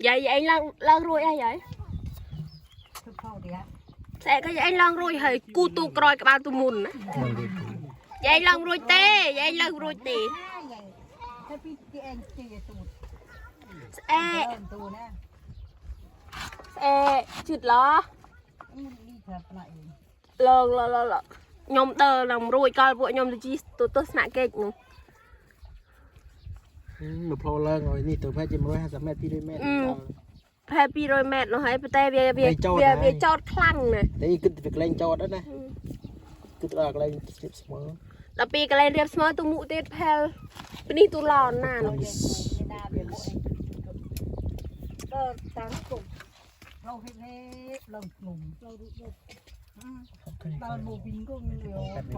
vậy anh lăn ruồi ai vậy sẽ cái anh lăn ruồi hay cu tu coi các bạn tu mùn vậy anh lăn ruồi tê vậy anh lăn ruồi tê chụt lo lờ nhom tờ lòng ruồi coi vội nhom chi tôi sạ kẹt một plo lơ rồiนี่ตัวแพทย์จะมา150 เมตรพี่ด้วยเมตรแพปีโรยแมทเนาะให้แต่เวียจอดคลั่งเลยแต่อีกขึ้นไปเล่นจอดแล้วนะขึ้นอะไรเรียบเสมอแล้วปีก็เลยเรียบเสมอตัวมุเตดแพลปีนี้ตัวหลอนน่ะเนาะก็ตามกลุ่มเราเห็นให้เราหนุ่มเราดูเราโมบินก็มีเดียวเข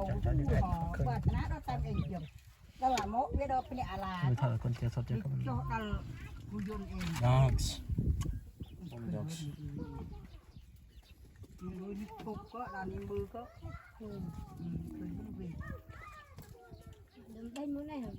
าว่าชนะเราตามเองเดียวเราหล่าโมเวลาเป็นอะไรเธอคนเจอสดเจอกันเราบุญยนเอง dogs มือกุกก็ด้านนี้มือก็คืนคืนวิ่งเดินได้มื้อไหนเหรอ